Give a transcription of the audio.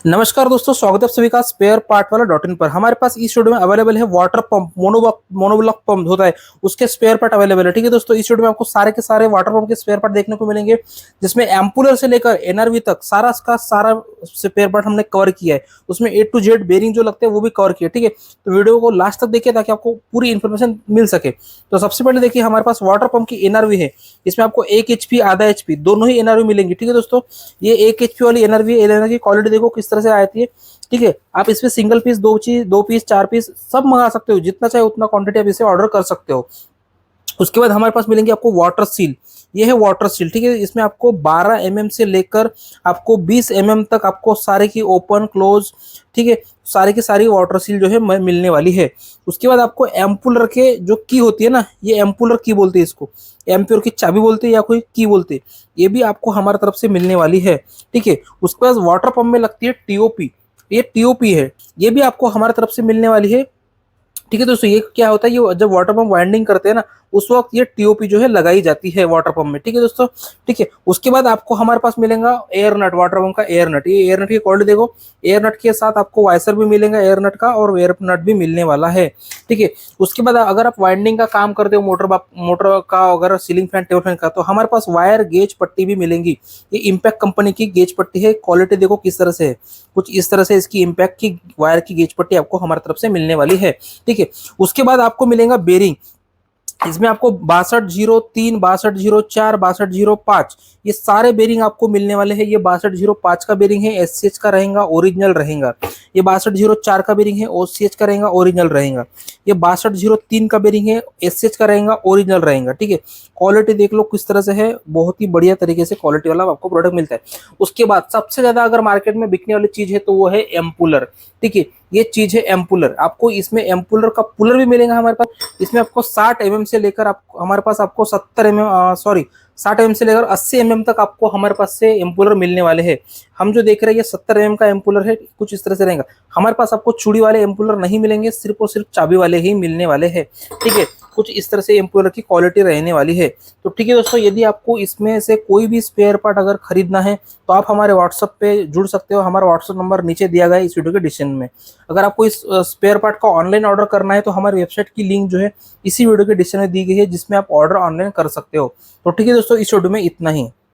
नमस्कार दोस्तों, स्वागत है आप सभी का स्पेयर पार्ट वाला डॉट इन पर। हमारे पास इस वीडियो में अवेलेबल है वाटर पंप, मोनोब्लॉक पंप होता है, उसके स्पेयर पार्ट अवेलेबल है। ठीक है दोस्तों, इस वीडियो में आपको सारे के सारे वाटर पंप के स्पेयर पार्ट देखने को मिलेंगे, जिसमें एम्पूलर से लेकर एनआरवी तक सारा का सारा स्पेयर पार्ट हमने कवर किया है। उसमें ए टू जेड बेरिंग जो लगते हैं वो भी कवर किया। ठीक है, तो वीडियो को लास्ट तक देखिए ताकि आपको पूरी इन्फॉर्मेशन मिल सके। तो सबसे पहले देखिए, हमारे पास वाटर पंप की एनआरवी है। इसमें आपको 1 HP आधा HP दोनों ही एनआरवी मिलेंगी। ठीक है दोस्तों, ये 1 HP वाली एनआरवी की क्वालिटी देखो किस तरह से आती है। ठीक है, आप इसमें सिंगल पीस, दो पीस, 4 पीस सब मंगा सकते हो, जितना चाहे उतना क्वांटिटी आप इसे ऑर्डर कर सकते हो। उसके बाद हमारे पास मिलेंगे आपको वाटर सील। ये है वाटर सील। ठीक है, इसमें आपको 12 mm से लेकर आपको 20 mm तक आपको सारे की ओपन क्लोज, ठीक है, सारी की सारी वाटर सील जो है मिलने वाली है। उसके बाद आपको एम्पूलर के जो की होती है ना, ये एम्पूलर की बोलते हैं इसको, एम्प्योर की चाबी बोलते हैं या कोई की बोलते हैं, ये भी आपको हमारी तरफ से मिलने वाली है। ठीक है, उसके बाद वाटर पंप में लगती है टीओपी, ये टीओपी है, ये भी आपको हमारी तरफ से मिलने वाली है। ठीक है दोस्तों, ये क्या होता है, ये जब वाटर पंप वाइंडिंग करते हैं ना, उस वक्त ये टीओपी जो है लगाई जाती है वाटर पंप में। ठीक है दोस्तों, ठीक है। उसके बाद आपको हमारे पास मिलेगा एयर नट, वाटर पंप का एयर नट। ये एयर नट की क्वालिटी देखो, एयर नट के साथ आपको वाइसर भी मिलेगा एयर नट का, और एयर नट भी मिलने वाला है। ठीक है, उसके बाद अगर आप वाइंडिंग का काम करते हो, मोटर का, अगर सीलिंग फैन, टेबल फैन का, तो हमारे पास वायर गेज पट्टी भी मिलेंगी। ये इम्पैक्ट कंपनी की गेज पट्टी है। क्वालिटी देखो किस तरह से है, कुछ इस तरह से इसकी इम्पैक्ट की वायर की गेज पट्टी आपको हमारी तरफ से मिलने वाली है। ठीक है, उसके बाद आपको मिलेगा बेरिंग। इसमें आपको 6203, 6204, 6205 ये सारे बेरिंग आपको मिलने वाले हैं। ये 6205 का बेरिंग है, एससीएच का रहेगा, ओरिजिनल रहेगा। ये 6204 का बेरिंग है, ओसीएच का रहेगा, ओरिजिनल रहेगा। ये 6203 का बेरिंग है, एससीएच का रहेगा, ओरिजिनल रहेगा। ठीक है, क्वालिटी देख लो किस तरह से है, बहुत ही बढ़िया तरीके से क्वालिटी वाला आपको प्रोडक्ट मिलता है। उसके बाद सबसे ज्यादा अगर मार्केट में बिकने वाली चीज है तो वो है एम्पूलर। ठीक है, ये चीज है एम्पूलर। आपको इसमें एम्पूलर का पुलर भी मिलेगा हमारे पास। इसमें आपको 60 mm से लेकर हमारे पास आपको 60 mm से लेकर 80 mm तक आपको हमारे पास से एम्पूलर मिलने वाले हैं। हम जो देख रहे हैं ये 70 mm का एम्पूलर है, कुछ इस तरह से रहेगा। हमारे पास आपको चूड़ी वाले एम्पूलर नहीं मिलेंगे, सिर्फ और सिर्फ चाबी वाले ही मिलने वाले हैं। ठीक है, कुछ इस तरह से एम्पूलर की क्वालिटी रहने वाली है। तो ठीक है दोस्तों, यदि आपको इसमें से कोई भी स्पेयर पार्ट अगर खरीदना है तो आप हमारे व्हाट्सएप पे जुड़ सकते हो। हमारा व्हाट्सएप नंबर नीचे दिया गया है इस वीडियो के डिस्क्रिप्शन में। अगर आपको इस स्पेयर पार्ट का ऑनलाइन ऑर्डर करना है तो हमारी वेबसाइट की लिंक जो है इसी वीडियो के डिस्क्रिप्शन में दी गई है, जिसमें आप ऑर्डर ऑनलाइन कर सकते हो। तो ठीक है दोस्तों, इस वीडियो में इतना ही।